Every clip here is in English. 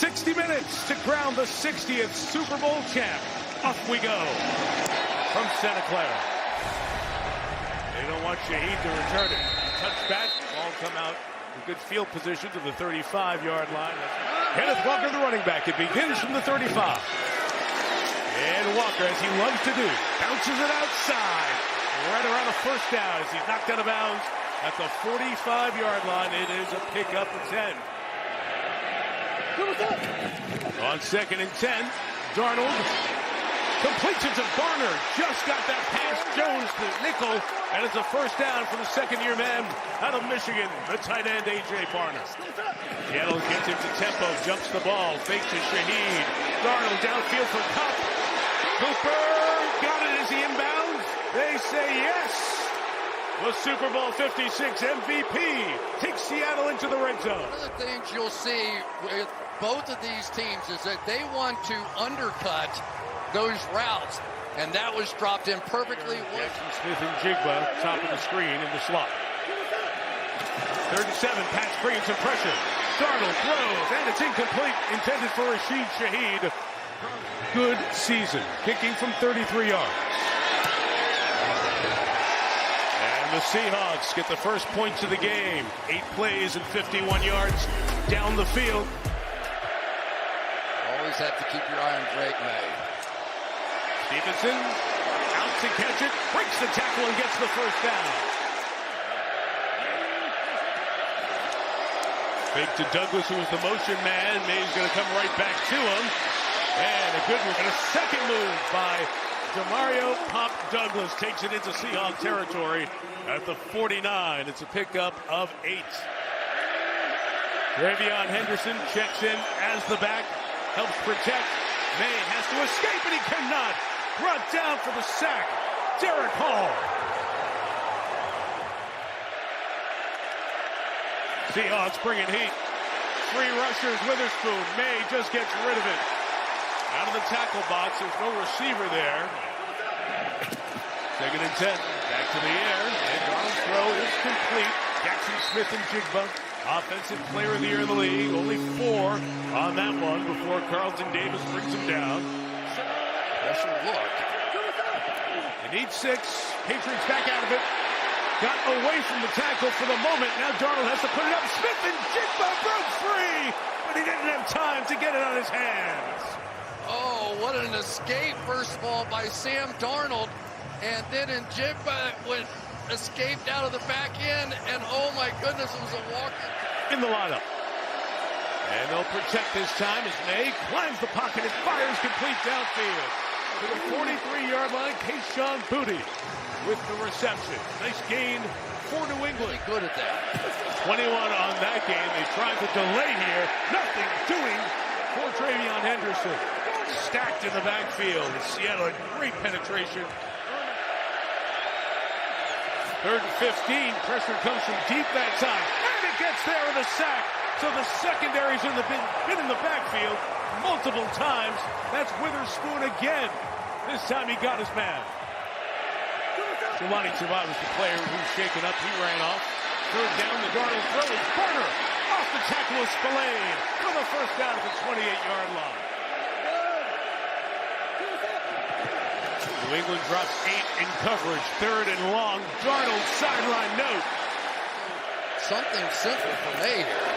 60 minutes to crown the 60th Super Bowl champ. Off we go from Santa Clara. They don't want Shaheed to return it. Touchback, ball come out in good field position to the 35-yard line. Kenneth Walker, the running back. It begins from the 35. And Walker, as he loves to do, bounces it outside. Right around a first down as he's knocked out of bounds at the 45-yard line. It is a pickup of 10. On 2nd and 10, Darnold completes it to Barner. Just got that past Jones to nickel, and it's a first down for the second-year man out of Michigan, the tight end A.J. Barner. Seattle gets into tempo, jumps the ball, fakes to Shaheed. Darnold downfield for Cup. Cooper got it as he inbounds. They say yes. The Super Bowl 56 MVP takes Seattle into the red zone. One of the things you'll see with both of these teams is that they want to undercut those routes, and that was dropped in perfectly. Jackson Smith and Jigba, top of the screen in the slot. 3rd and 7, Pats bringing some pressure. Darnold throws, and it's incomplete, intended for Rashid Shaheed. Good season, kicking from 33 yards. And the Seahawks get the first points of the game. 8 plays and 51 yards down the field. Always have to keep your eye on Drake May. Stevenson out to catch it, breaks the tackle and gets the first down. Fake to Douglas, who was the motion man. May's going to come right back to him. And a good move, and a second move by Demario Pop Douglas takes it into Seahawk territory at the 49. It's a pickup of 8. Ravion Henderson checks in as the back, helps protect. May has to escape, and he cannot. Brought down for the sack, Derek Hall. Seahawks bringing heat. 3 rushers, Witherspoon. May just gets rid of it. Out of the tackle box, there's no receiver there. 2nd and 10, back to the air, and Darnold's throw is complete. Jackson Smith and Jigba, offensive player of the year in the league. Only 4 on that one before Carlton Davis brings him down. Pressure look. They need 6. Patriots back out of it. Got away from the tackle for the moment. Now Darnold has to put it up. Smith and Jigba broke free, but he didn't have time to get it on his hands. Oh, what an escape, first of all, by Sam Darnold. And then Njigba went escaped out of the back end, and oh my goodness, it was a walk. In the lineup. And they'll protect this time as May climbs the pocket and fires complete downfield. To the 43-yard line, Kayshon Boutte with the reception. Nice gain for New England. Really good at that. 21 on that game. They tried to delay here. Nothing doing for Travion Henderson. Stacked in the backfield. Seattle had great penetration. 3rd and 15. Pressure comes from deep that time. And it gets there with a sack. So the secondary's been in the backfield multiple times. That's Witherspoon again. This time he got his man. Jelani Tavai was the player who's shaken up. He ran off. 3rd down, the Darnold throw is Barner. Off the tackle is Spillane for the first down at the 28-yard line. New England drops 8 in coverage. 3rd and long. Darnold sideline note. Something simple for May here.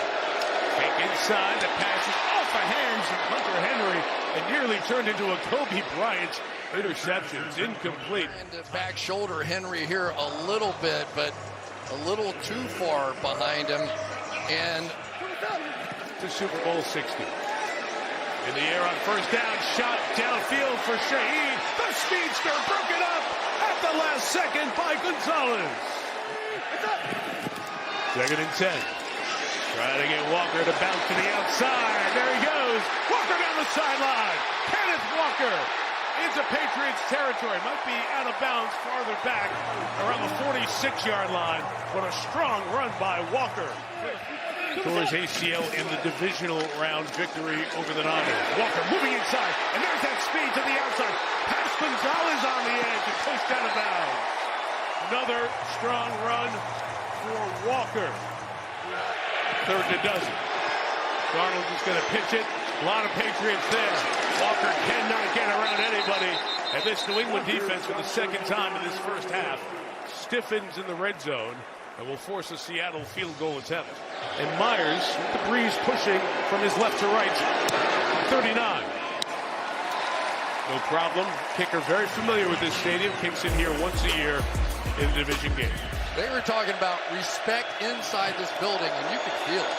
Take inside. The pass is off the hands of Hunter Henry and nearly turned into a Kobe Bryant interception. It's incomplete. And the back shoulder Henry here a little bit, but a little too far behind him. And to Super Bowl 60. In the air on first down, shot downfield for Shaheed. The speedster broken up at the last second by Gonzalez. 2nd and 10. Trying to get Walker to bounce to the outside. There he goes. Walker down the sideline. Kenneth Walker into Patriots territory. Might be out of bounds farther back around the 46-yard line. What a strong run by Walker. Tore his ACL in the divisional round victory over the Niners. Walker moving inside, and there's that speed to the outside. Past Gonzalez on the edge and pushed out of bounds. Another strong run for Walker. 3rd and a dozen. Darnold is going to pitch it. A lot of Patriots there. Walker cannot get around anybody. And this New England defense for the second time in this first half stiffens in the red zone and will force a Seattle field goal attempt. And Myers, with the breeze pushing from his left to right, 39. No problem. Kicker very familiar with this stadium. Kicks in here once a year in a division game. They were talking about respect inside this building, and you could feel it.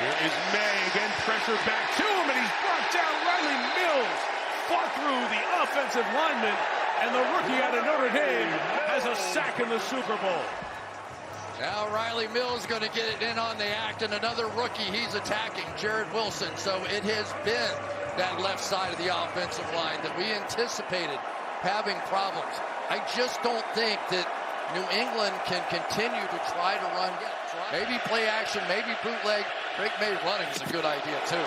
Here is May, again pressure back to him, and he's brought down. Riley Mills fought through the offensive lineman, and the rookie out of Notre Dame has a sack in the Super Bowl. Now Riley Mills going to get it in on the act, and another rookie he's attacking, Jared Wilson. So it has been that left side of the offensive line that we anticipated having problems. I just don't think that New England can continue to try to run. Maybe play action, maybe bootleg. Drake May running is a good idea, too.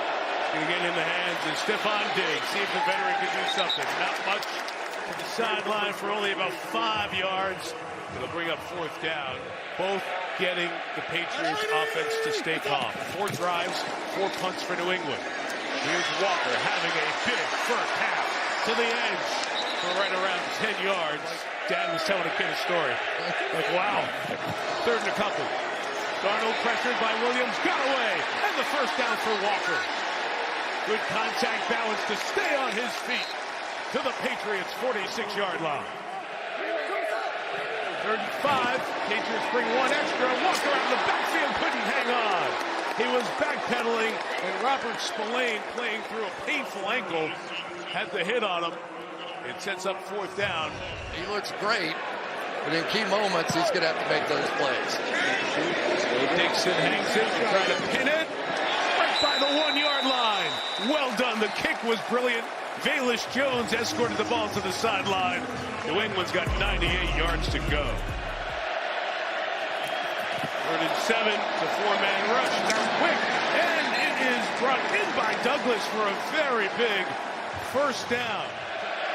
Going to get in the hands of Stephon Diggs. See if the veteran can do something. Not much to the sideline for only about 5 yards. It'll bring up fourth down. Both getting the Patriots offense to stay calm. 4 drives, 4 punts for New England. Here's Walker having a big first half to the edge for right around 10 yards. Dad was telling a kid a story. Like, wow. 3rd and a couple. Darnold pressured by Williams, got away, and the first down for Walker. Good contact balance to stay on his feet to the Patriots' 46-yard line. 3rd and 5. Patriots bring 1 extra. Walker out of the backfield, couldn't hang on. He was backpedaling, and Robert Spillane, playing through a painful ankle, had the hit on him. It sets up 4th down. He looks great, but in key moments, he's going to have to make those plays. So Dixon hangs it, trying to pin it. Right by the 1-yard line. Well done. The kick was brilliant. Velus Jones escorted the ball to the sideline. New England's got 98 yards to go. 3rd and 7. The 4-man rush. They're quick. And it is brought in by Douglas for a very big first down.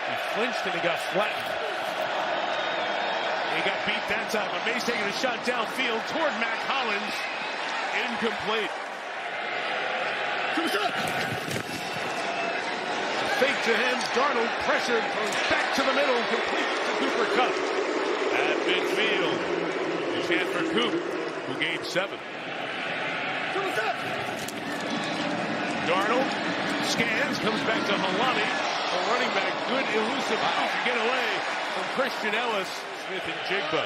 He flinched and he got flattened. He got beat that time, but May's taking a shot downfield toward Mac Hollins. Incomplete. Fake to him. Darnold pressured, throws back to the middle, complete to Cooper Kupp. At midfield, a chance for Coop, who gained 7. Darnold scans, comes back to Halani. A running back, good elusive move to get away from Christian Ellis. Smith and Jigba.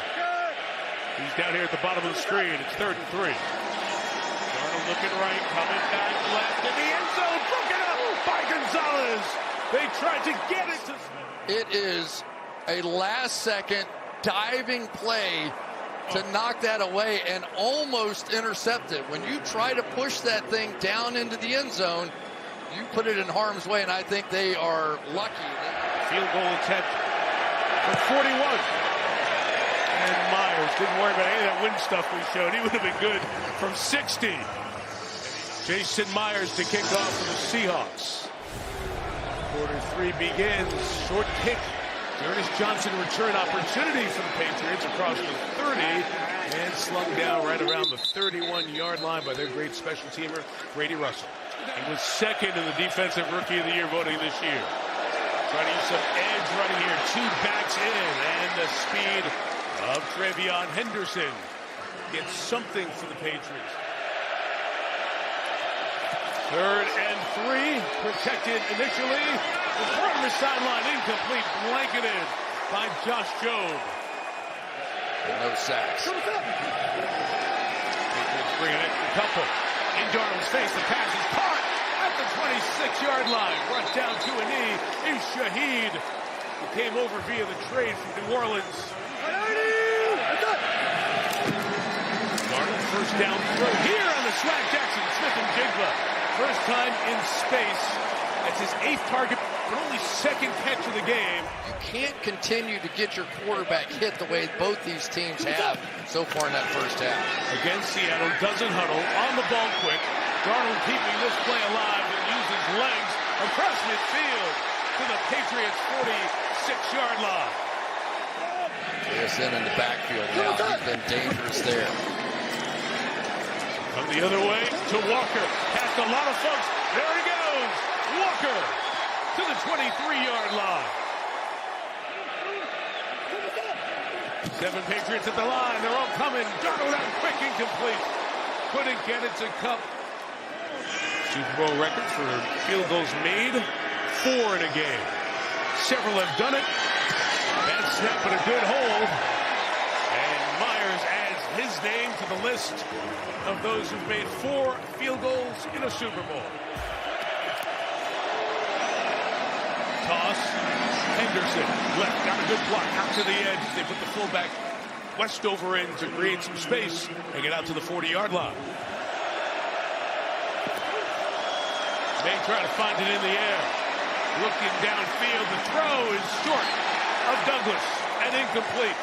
He's down here at the bottom of the screen. It's 3rd and 3. Darnold looking right, coming back left in the end zone. Broken up by Gonzalez. They tried to get it to Smith. It is a last-second diving play to knock that away and almost intercept it. When you try to push that thing down into the end zone, you put it in harm's way, and I think they are lucky. Field goal attempt for 41. And Myers didn't worry about any of that wind stuff we showed. He would have been good from 60. Jason Myers to kick off for the Seahawks. Quarter 3 begins. Short kick. Ernest Johnson return opportunity for the Patriots across the 30 and slung down right around the 31-yard line by their great special teamer, Brady Russell. He was 2nd in the Defensive Rookie of the Year voting this year. Trying to use some edge running here. 2 backs in, and the speed of Trevion Henderson gets something for the Patriots. 3rd and 3, protected initially. The front of the sideline, incomplete, blanketed by Josh Jobe. And no sacks. Patriots bring an extra couple. In Darnold's face, the pass is caught at the 26-yard line. Brought down to a knee is Shaheed, who came over via the trade from New Orleans. Darnold first down throw here on the swag Jackson, Smith and Jigba. First time in space. That's his 8th target, but only 2nd catch of the game. You can't continue to get your quarterback hit the way both these teams have so far in that first half. Again, Seattle doesn't huddle, on the ball quick. Darnold keeping this play alive and uses legs across midfield to the Patriots' 46-yard line. JSN in the backfield now. He's been dangerous there. Come the other way to Walker. Past a lot of folks. There he goes. bounds. Walker to the 23-yard line. 7 Patriots at the line. They're all coming. Darnold out quick, incomplete. Couldn't get it to Cup. Super Bowl record for field goals made. 4 in a game. Several have done it. Bad snap, but a good hold. And Myers adds his name to the list of those who've made 4 field goals in a Super Bowl. Toss. Henderson left, got a good block out to the edge. They put the fullback Westover in to create some space and get out to the 40-yard line. May try to find it in the air. Looking downfield, the throw is short of Douglas and incomplete.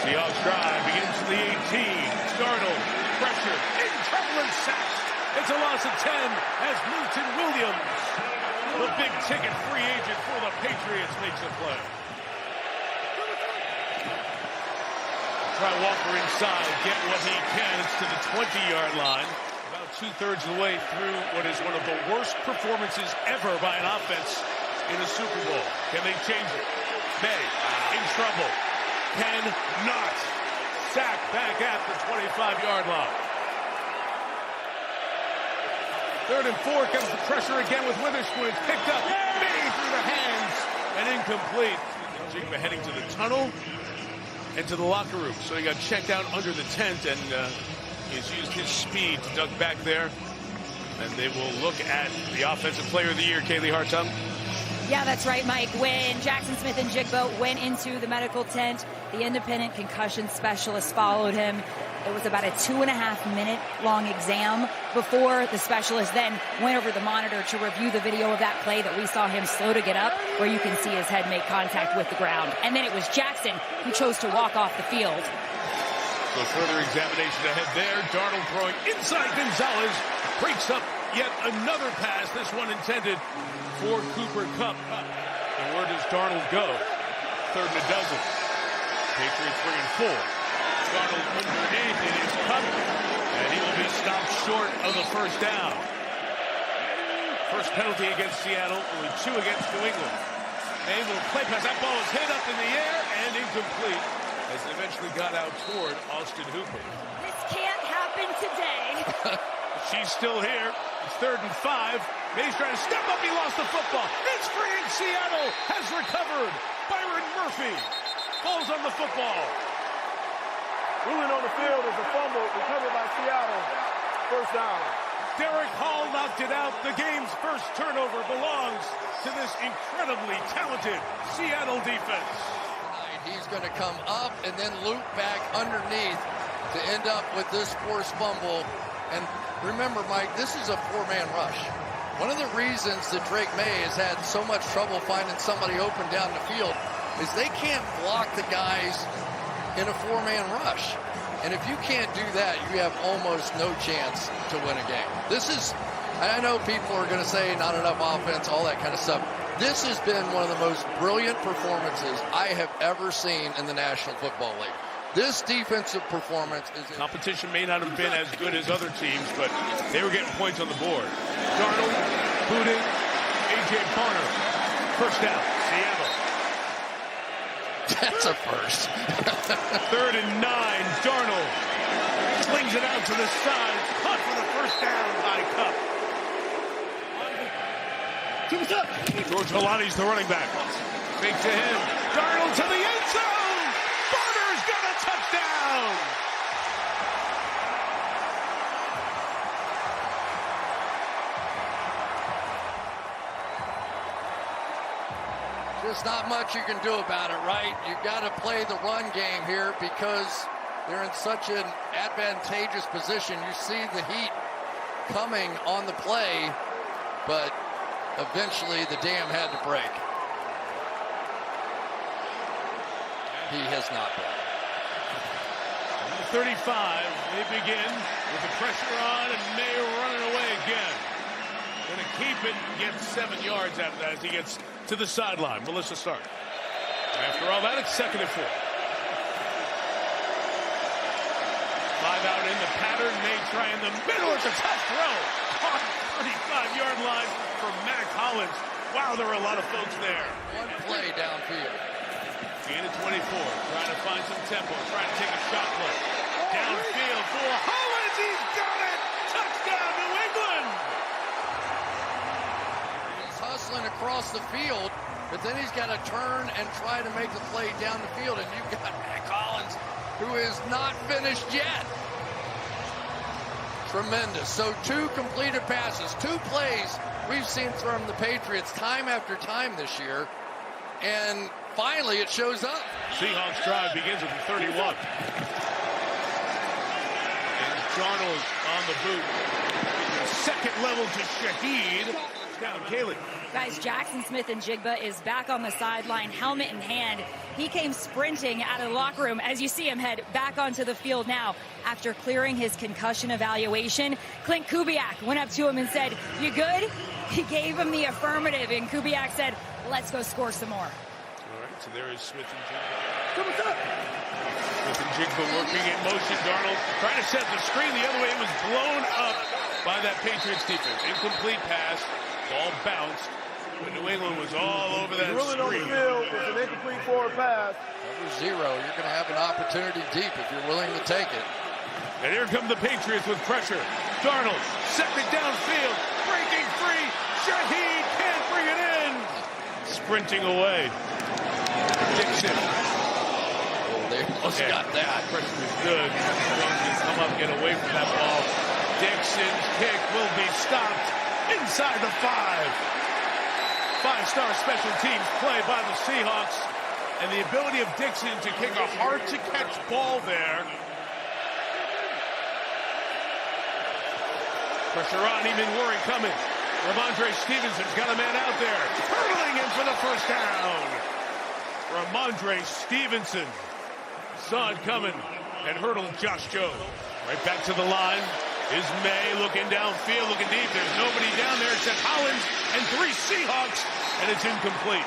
Seahawks drive begins to the 18. Darnold, pressure, in trouble and sacked. It's a loss of 10 as Milton Williams, the big ticket free agent for the Patriots, makes a play. Try Walker inside, get what he can. It's to the 20-yard line. About 2/3 of the way through what is one of the worst performances ever by an offense in a Super Bowl. Can they change it? May in trouble. Can not. Sack back at the 25-yard line. 3rd and 4 comes the pressure again with Witherspoon. It's picked up. May through the hands and incomplete. Jigba heading to the tunnel and to the locker room. So he got checked out under the tent, and he's used his speed to duck back there. And they will look at the Offensive Player of the Year, Kaylee Hartung. Yeah, that's right, Mike. When Jackson Smith and Jigba went into the medical tent, the independent concussion specialist followed him. It was about a 2.5-minute long exam before the specialist then went over the monitor to review the video of that play that we saw him slow to get up, where you can see his head make contact with the ground. And then it was Jackson who chose to walk off the field. So further examination ahead there. Darnold throwing inside Gonzalez. Breaks up yet another pass. This one intended for Cooper Kupp. And where does Darnold go? 3rd and a dozen. Patriots bringing 4. Darnold underneath. It is Kupp. And he will be stopped short of the first down. First penalty against Seattle. Only 2 against New England. May will play pass. That ball is hit up in the air and incomplete, as it eventually got out toward Austin Hooper. This can't happen today. She's still here. It's 3rd and 5. May's trying to step up. He lost the football. It's free, and Seattle has recovered. Byron Murphy falls on the football. Ruling on the field is a fumble recovered by Seattle. First down. Derek Hall knocked it out. The game's first turnover belongs to this incredibly talented Seattle defense. He's going to come up and then loop back underneath to end up with this forced fumble. And remember, Mike, this is a 4-man rush. One of the reasons that Drake May has had so much trouble finding somebody open down the field is they can't block the guys in a 4-man rush. And if you can't do that, you have almost no chance to win a game. This is, I know people are going to say not enough offense, all that kind of stuff. This has been one of the most brilliant performances I have ever seen in the National Football League. This defensive performance is... Competition may not have been as good as other teams, but they were getting points on the board. Darnold, booting, A.J. Barner. First down, Seattle. That's a first. 3rd and 9, Darnold slings it out to the side. Caught for the first down by Kupp. George Holani's the running back. Fake to him. Darnold to the end zone. Barner's got a touchdown. There's not much you can do about it, right? You've got to play the run game here because they're in such an advantageous position. You see the heat coming on the play, but eventually the dam had to break. He has not been. 35, they begin with the pressure on, and May running away again. Going to keep it and get 7 yards after that as he gets to the sideline. Melissa Stark. After all that, it's 2nd and 4. 5 out in the pattern. May try in the middle. It's a tough throw. Caught 35-yard line for Mac Hollins. Wow, there were a lot of folks there. One play downfield. Gain of 24, trying to find some tempo, trying to take a shot play. Downfield for Hollins, he's got it! Touchdown, New England! He's hustling across the field, but then he's got to turn and try to make the play down the field, and you've got Mac Hollins, who is not finished yet. Tremendous. So 2 completed passes, 2 plays we've seen from the Patriots time after time this year, and finally it shows up. Seahawks drive begins at the 31. And Darnold on the boot. Second level to Shaheed. Down Kaylee. Guys, Jackson Smith-Njigba is back on the sideline, helmet in hand. He came sprinting out of the locker room as you see him head back onto the field now after clearing his concussion evaluation. Clint Kubiak went up to him and said, "You good?" He gave him the affirmative, and Kubiak said, "Let's go score some more." All right, so there is Smith-Njigba. Smith-Njigba working in motion. Darnold trying to set the screen the other way. It was blown up by that Patriots defense. Incomplete pass. Ball bounced, but New England was all over that Drilling on the screen. field with an incomplete forward pass. Cover 0, you're going to have an opportunity deep if you're willing to take it. And here come the Patriots with pressure. Darnold, second downfield, breaking free. Shaheed can't bring it in. Sprinting away. Dixon. Oh, they almost got that. Pressure was good. Jones can come up, get away from that ball. Dixon's kick will be stopped inside the 5. 5-star special teams play by the Seahawks. And the ability of Dixon to kick a hard-to-catch ball there. Pressure on, even worry coming. Ramondre Stevenson's got a man out there. Hurtling in for the first down. Ramondre Stevenson saw it coming and hurdled Josh Jones. Right back to the line is May looking downfield, looking deep. There's nobody down there except Hollins and 3 Seahawks, and it's incomplete.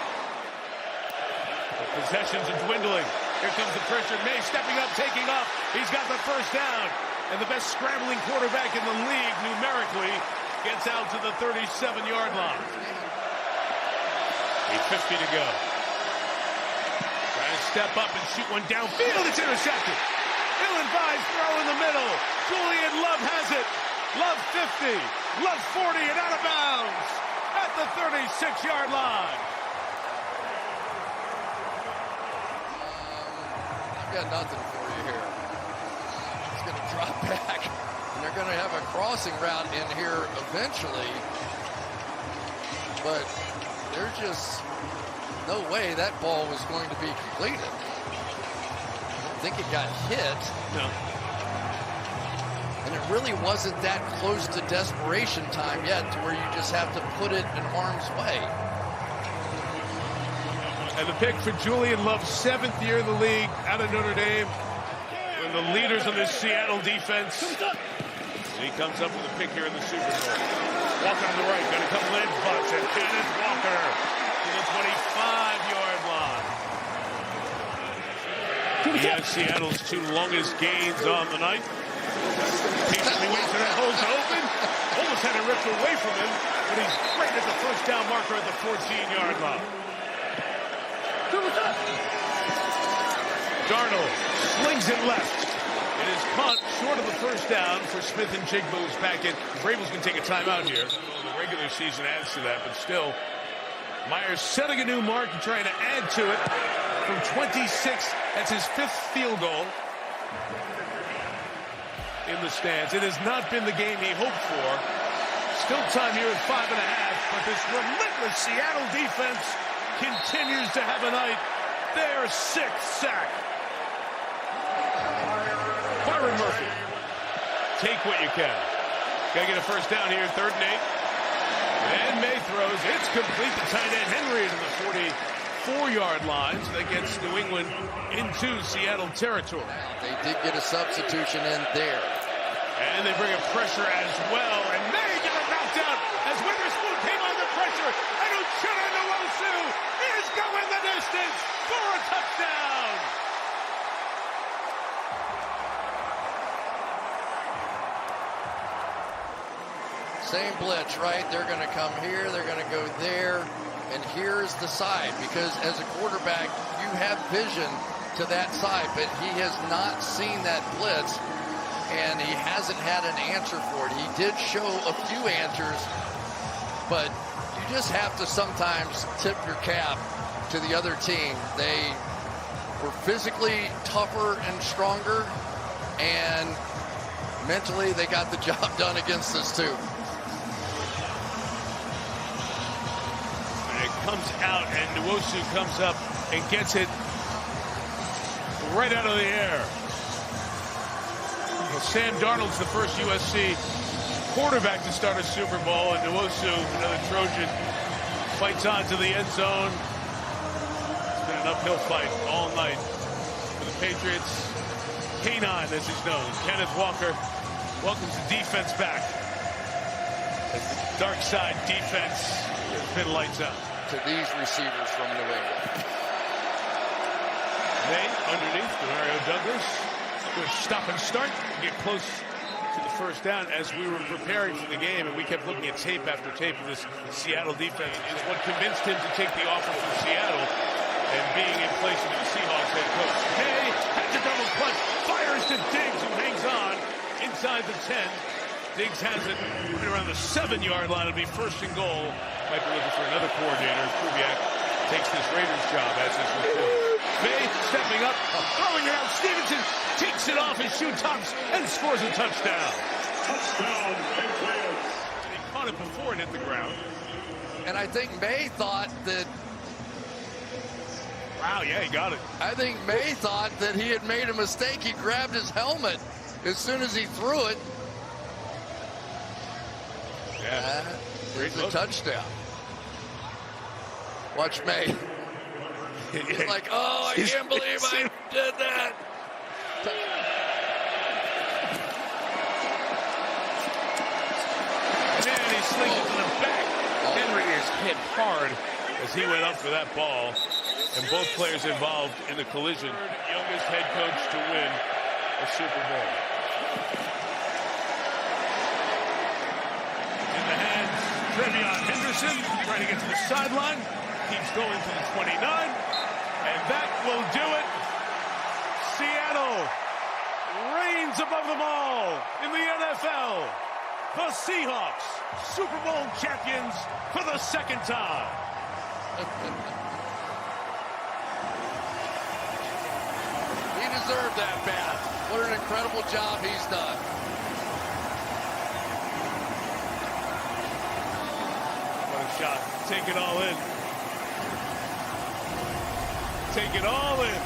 The possessions are dwindling. Here comes the pressure. May stepping up, taking off. He's got the first down. And the best scrambling quarterback in the league numerically gets out to the 37-yard line. 8:50 to go. Trying to step up and shoot one downfield. It's intercepted. Ill-advised throw in the middle. Julian Love has it. Love 50. Love 40 and out of bounds at the 36-yard line. I've got nothing for you here. It's going to drop back, and they're going to have a crossing route in here eventually. But there's just no way that ball was going to be completed. I think it got hit. No. And it really wasn't that close to desperation time yet to where you just have to put it in harm's way. And the pick for Julian Love, 7th year in the league out of Notre Dame. One of the leaders of this Seattle defense. And he comes up with a pick here in the Super Bowl. Walker to the right, got a couple in spots, and Kenneth Walker to the 25-yard line. He has Seattle's 2 longest gains on the night. Patiently waits for that hole to open. Almost had it ripped away from him, but he's right at the first down marker at the 14-yard line. Darnold slings it left. It is caught short of the first down for Smith-Njigba, who's back in. Vrabel's going to take a timeout here. The regular season adds to that, but still, Myers setting a new mark and trying to add to it from 26. That's his 5th field goal in the stands. It has not been the game he hoped for. Still time here at 5.5, but this relentless Seattle defense continues to have a night. Their 6th sack. Byron Murphy. Take what you can. Got to get a first down here, 3rd and 8. And May throws. It's complete to tight end Henry to the 44-yard line. So that gets New England into Seattle territory. They did get a substitution in there. And they bring a pressure as well. And May get it knocked out as Witherspoon came on the pressure. And Uchenna Nwosu is going the distance for a touchdown. Same blitz, right? They're going to come here, they're going to go there, and here's the side. Because as a quarterback, you have vision to that side, but he has not seen that blitz, and he hasn't had an answer for it. He did show a few answers, but you just have to sometimes tip your cap to the other team. They were physically tougher and stronger, and mentally they got the job done against us too. And it comes out, and Nwosu comes up and gets it right out of the air. Well, Sam Darnold's the first USC quarterback to start a Super Bowl, and Nwosu, another Trojan, fights on to the end zone. It's been an uphill fight all night for the Patriots. K9, as he's known, Kenneth Walker, welcomes the defense back. As the dark side defense has been lights out. To these receivers from New England. May underneath to Mario Douglas. Good stop and start. Get close to the first down as we were preparing for the game, and we kept looking at tape after tape of this Seattle defense. Is what convinced him to take the offer from Seattle and being in place of the Seahawks head coach. May has a double clutch, fires to Diggs, who hangs on inside the 10. Diggs has it right around the 7-yard line. It'll be first and goal. Might be looking for another coordinator. Kubiak takes this Raiders job as his recruit. May stepping up, throwing it out. Stevenson takes it off his shoe tops and scores a touchdown. Touchdown. He caught it before it hit the ground. And I think May thought that. Wow, yeah, he got it. I think May thought that he had made a mistake. He grabbed his helmet as soon as he threw it. Yeah. It's a touchdown. Watch May. He's like, oh, I can't believe I did that. Man, he slings it to the back. Henry is hit hard as he went up for that ball. And both players involved in the collision. Youngest head coach to win a Super Bowl. In the hands, Trevion Henderson trying to get to the sideline. Keeps going to the 29. And that will do it. Seattle reigns above them all in the NFL. The Seahawks, Super Bowl champions for the second time. He deserved that bad. What an incredible job he's done. What a shot. Take it all in. Take it all in.